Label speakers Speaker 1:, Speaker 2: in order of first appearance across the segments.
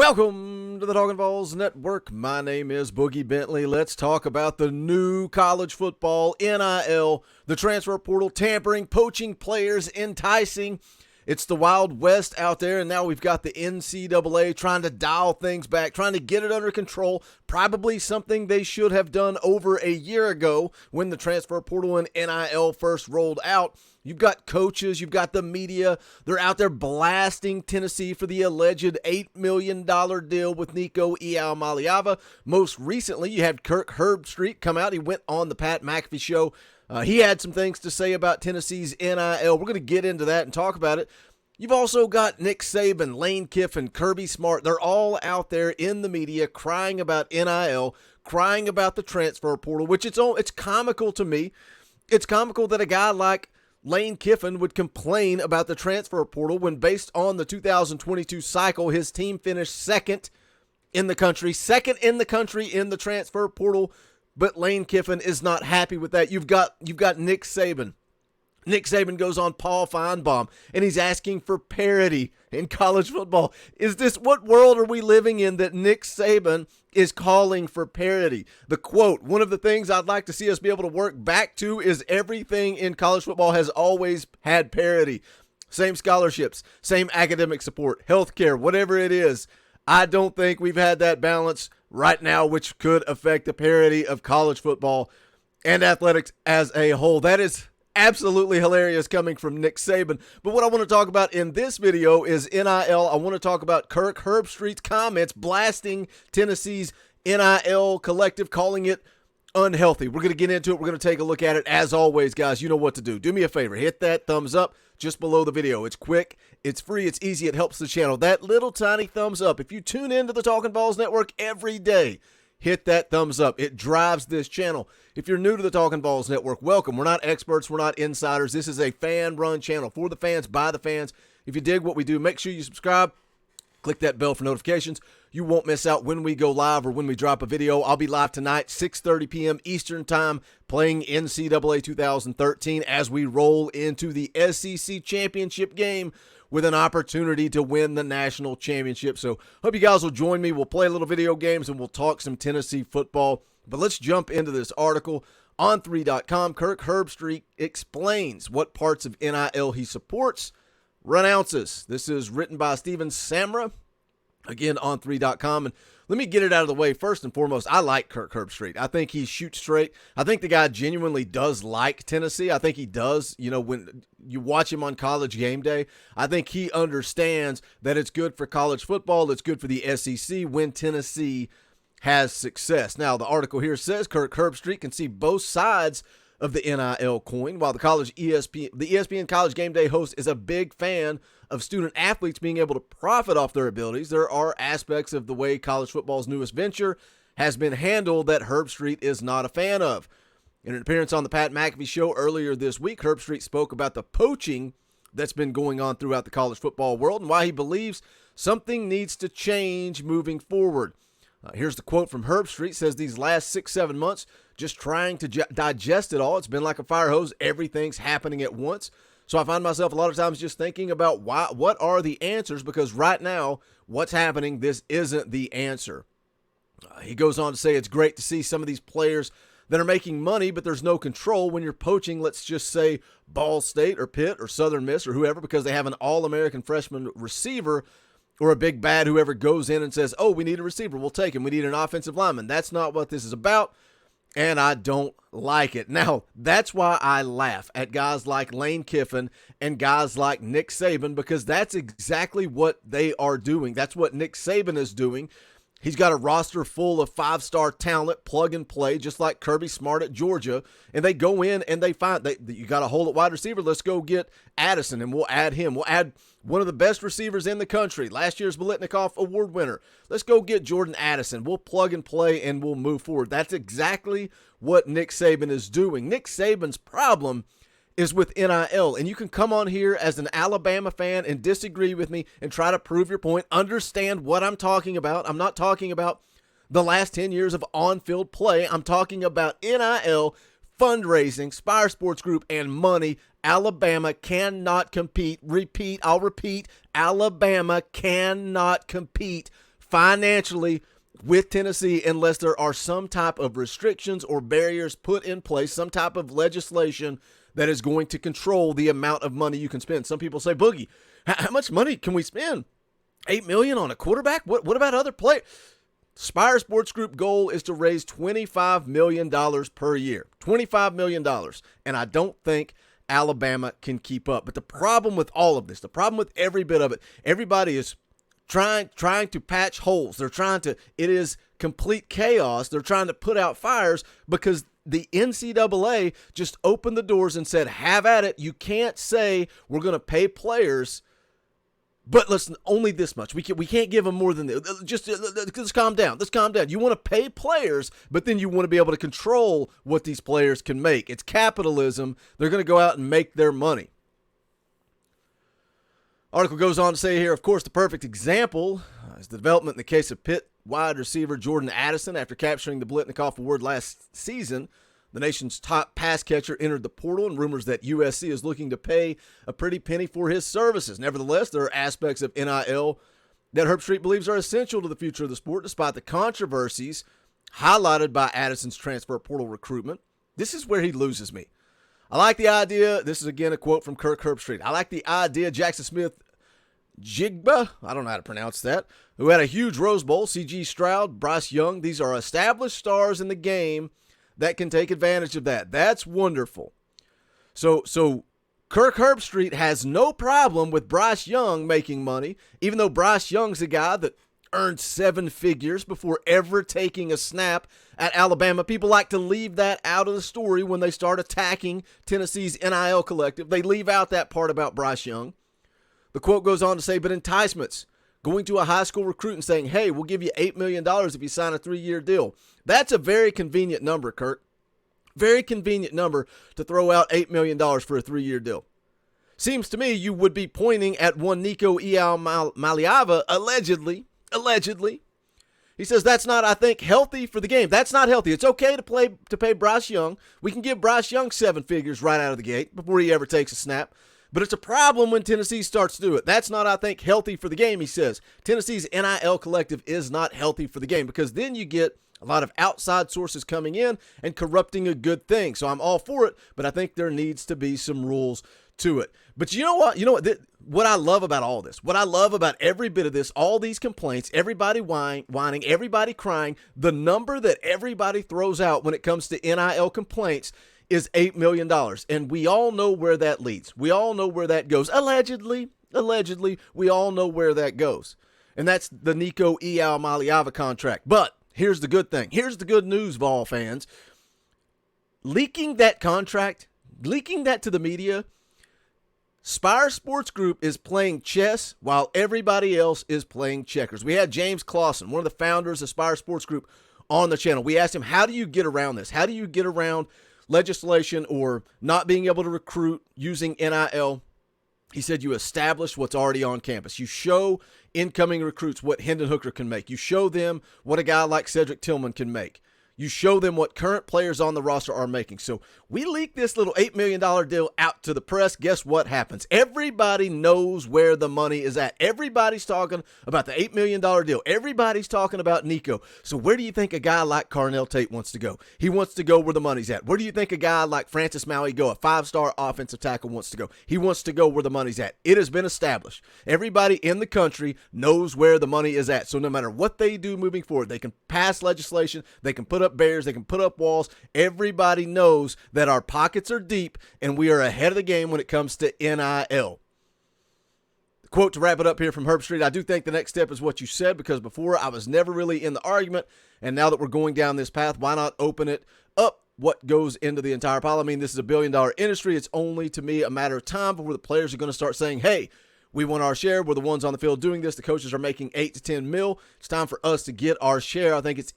Speaker 1: Welcome to the Talkin Vols Network. My name is Boogie Bentley. Let's talk about the new college football, NIL, the transfer portal, tampering, poaching players, enticing. It's the Wild West out there, and now we've got the NCAA trying to dial things back, trying to get it under control, probably something they should have done over a year ago when the transfer portal and NIL first rolled out. You've got coaches, you've got the media. They're out there blasting Tennessee for the alleged $8 million deal with Nico Iamaleava. Most recently, you had Kirk Herbstreit come out. He went on the Pat McAfee show. He had some things to say about Tennessee's NIL. We're going to get into that and talk about it. You've also got Nick Saban, Lane Kiffin, Kirby Smart. They're all out there in the media crying about NIL, crying about the transfer portal, which it's comical to me. It's comical that a guy like Lane Kiffin would complain about the transfer portal when, based on the 2022 cycle, his team finished second in the country in the transfer portal. But Lane Kiffin is not happy with that. You've got Nick Saban. Nick Saban goes on Paul Feinbaum, and he's asking for parity in college football. What world are we living in that Nick Saban is calling for parity? The quote, one of the things I'd like to see us be able to work back to is everything in college football has always had parity. Same scholarships, same academic support, healthcare, whatever it is. I don't think we've had that balance right now, which could affect the parity of college football and athletics as a whole. That is absolutely hilarious coming from Nick Saban. But what I want to talk about in this video is NIL. I want to talk about Kirk Herbstreit's comments blasting Tennessee's NIL collective, calling it unhealthy. We're going to get into it. We're going to take a look at it. As always, guys, you know what to do. Do me a favor. Hit that thumbs up just below the video. It's quick, it's free, it's easy, it helps the channel. That little tiny thumbs up. If you tune into the Talkin Vols Network every day, hit that thumbs up. It drives this channel. If you're new to the Talkin Vols Network, welcome. We're not experts, we're not insiders. This is a fan-run channel for the fans, by the fans. If you dig what we do, make sure you subscribe. Click that bell for notifications. You won't miss out when we go live or when we drop a video. I'll be live tonight, 6:30 p.m. Eastern Time, playing NCAA 2013 as we roll into the SEC championship game with an opportunity to win the national championship. So hope you guys will join me. We'll play a little video games and we'll talk some Tennessee football. But let's jump into this article. On 3.com, Kirk Herbstreit explains what parts of NIL he supports, renounces. This is written by Steven Samra, again on 3.com. And let me get it out of the way. First and foremost, I like Kirk Herbstreit. I think he shoots straight. I think the guy genuinely does like Tennessee. I think he does. You know, when you watch him on College Game Day, I think he understands that it's good for college football. It's good for the SEC when Tennessee has success. Now, the article here says Kirk Herbstreit can see both sides of the NIL coin. While the ESPN College Game Day host is a big fan of student athletes being able to profit off their abilities, there are aspects of the way college football's newest venture has been handled that Herbstreit is not a fan of. In an appearance on the Pat McAfee show earlier this week, Herbstreit spoke about the poaching that's been going on throughout the college football world and why he believes something needs to change moving forward. Here's the quote from Herbstreit. Says, these last 6-7 months, just trying to digest it all. It's been like a fire hose. Everything's happening at once. So I find myself a lot of times just thinking about what are the answers, because right now, what's happening, this isn't the answer. He goes on to say it's great to see some of these players that are making money, but there's no control when you're poaching, let's just say, Ball State or Pitt or Southern Miss or whoever, because they have an all-American freshman receiver or a big bad whoever goes in and says, oh, we need a receiver, we'll take him. We need an offensive lineman. That's not what this is about, and I don't like it. Now, that's why I laugh at guys like Lane Kiffin and guys like Nick Saban, because that's exactly what they are doing. That's what Nick Saban is doing. He's got a roster full of five-star talent, plug and play, just like Kirby Smart at Georgia. And they go in and they find you got a hole at wide receiver. Let's go get Addison, and we'll add him. We'll add one of the best receivers in the country, last year's Biletnikoff Award winner. Let's go get Jordan Addison. We'll plug and play, and we'll move forward. That's exactly what Nick Saban is doing. Nick Saban's problem is with NIL, and you can come on here as an Alabama fan and disagree with me and try to prove your point, understand what I'm talking about. I'm not talking about the last 10 years of on-field play. I'm talking about NIL, fundraising, Spire Sports Group, and money. Alabama cannot compete. I'll repeat, Alabama cannot compete financially with Tennessee unless there are some type of restrictions or barriers put in place, some type of legislation that is going to control the amount of money you can spend. Some people say, Boogie, how much money can we spend? $8 million on a quarterback? What about other players? Spire Sports Group goal is to raise $25 million per year. $25 million. And I don't think Alabama can keep up. But the problem with all of this, the problem with every bit of it, everybody is trying to patch holes. It is complete chaos. They're trying to put out fires because the NCAA just opened the doors and said, have at it. You can't say we're going to pay players, but listen, only this much. We can't give them more than this. Let's calm down. Let's calm down. You want to pay players, but then you want to be able to control what these players can make. It's capitalism. They're going to go out and make their money. Article goes on to say here, of course, the perfect example is the development in the case of Pitt wide receiver Jordan Addison. After capturing the Blitnikoff Award last season, the nation's top pass catcher entered the portal, and rumors that USC is looking to pay a pretty penny for his services. Nevertheless, there are aspects of NIL that Herbstreit believes are essential to the future of the sport, despite the controversies highlighted by Addison's transfer portal recruitment. This is where he loses me. I like the idea. This is, again, a quote from Kirk Herbstreit. I like the idea Jackson Smith-Jigba, I don't know how to pronounce that, who had a huge Rose Bowl, C.G. Stroud, Bryce Young. These are established stars in the game that can take advantage of that. That's wonderful. So Kirk Herbstreit has no problem with Bryce Young making money, even though Bryce Young's a guy that earned 7 figures before ever taking a snap at Alabama. People like to leave that out of the story when they start attacking Tennessee's NIL collective. They leave out that part about Bryce Young. The quote goes on to say, but enticements, going to a high school recruit and saying, hey, we'll give you $8 million if you sign a 3-year deal. That's a very convenient number, Kirk. Very convenient number to throw out $8 million for a 3-year deal. Seems to me you would be pointing at one Nico Maliava, allegedly. He says that's not, I think, healthy for the game. That's not healthy. It's okay to pay Bryce Young. We can give Bryce Young 7 figures right out of the gate before he ever takes a snap. But it's a problem when Tennessee starts to do it. That's not, I think, healthy for the game, he says. Tennessee's NIL collective is not healthy for the game because then you get a lot of outside sources coming in and corrupting a good thing. So I'm all for it, but I think there needs to be some rules to it. But you know what? What I love about all this, what I love about every bit of this, all these complaints, everybody whining, everybody crying, the number that everybody throws out when it comes to NIL complaints is $8 million. And we all know where that leads. We all know where that goes. Allegedly, we all know where that goes. And that's the Nico Maliava contract. But here's the good thing. Here's the good news, Vol fans. Leaking that contract, leaking that to the media, Spire Sports Group is playing chess while everybody else is playing checkers. We had James Clausen, one of the founders of Spire Sports Group, on the channel. We asked him, how do you get around this? How do you get around legislation or not being able to recruit using NIL? He said you establish what's already on campus. You show incoming recruits what Hendon Hooker can make. You show them what a guy like Cedric Tillman can make. You show them what current players on the roster are making. So we leak this little $8 million deal out to the press. Guess what happens? Everybody knows where the money is at. Everybody's talking about the $8 million deal. Everybody's talking about Nico. So where do you think a guy like Carnell Tate wants to go? He wants to go where the money's at. Where do you think a guy like Francis Maui go, a 5-star offensive tackle, wants to go? He wants to go where the money's at. It has been established. Everybody in the country knows where the money is at. So no matter what they do moving forward, they can pass legislation, they can put up barriers, they can put up walls. Everybody knows that our pockets are deep and we are ahead of the game when it comes to NIL. The quote to wrap it up here from Herbstreit, I do think the next step is what you said, because before I was never really in the argument, and now that we're going down this path, why not open it up? What goes into the entire pile? I mean, this is a billion-dollar industry. It's only, to me, a matter of time before the players are going to start saying, hey, we want our share. We're the ones on the field doing this. The coaches are making 8 to 10 mil. It's time for us to get our share. I think it's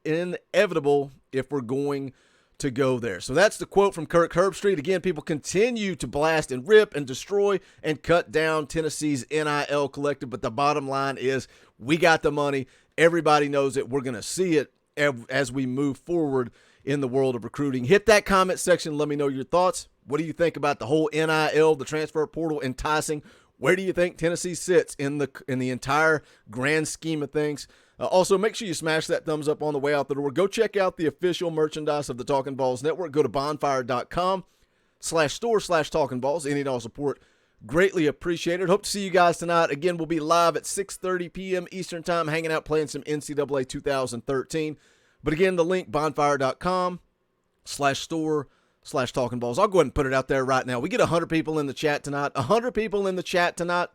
Speaker 1: inevitable if we're going to go there. So that's the quote from Kirk Herbstreit. Again, people continue to blast and rip and destroy and cut down Tennessee's NIL collective. But the bottom line is we got the money. Everybody knows it. We're going to see it as we move forward in the world of recruiting. Hit that comment section. Let me know your thoughts. What do you think about the whole NIL, the transfer portal, enticing Where do you think Tennessee sits in the entire grand scheme of things? Also, make sure you smash that thumbs up on the way out the door. Go check out the official merchandise of the Talkin Vols Network. Go to bonfire.com/store/Talkin Vols. Any and all support greatly appreciated. Hope to see you guys tonight. Again, we'll be live at 6:30 p.m. Eastern Time, hanging out, playing some NCAA 2013. But again, the link, bonfire.com/store/Talkin Vols. I'll go ahead and put it out there right now. We get 100 people in the chat tonight. 100 people in the chat tonight.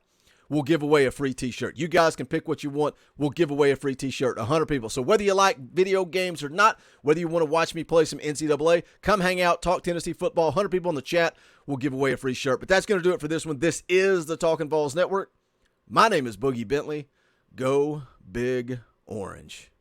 Speaker 1: We'll give away a free t-shirt. You guys can pick what you want. We'll give away a free t-shirt. 100 people. So whether you like video games or not, whether you want to watch me play some NCAA, come hang out, talk Tennessee football. 100 people in the chat. We'll give away a free shirt. But that's going to do it for this one. This is the Talkin Vols Network. My name is Boogie Bentley. Go Big Orange.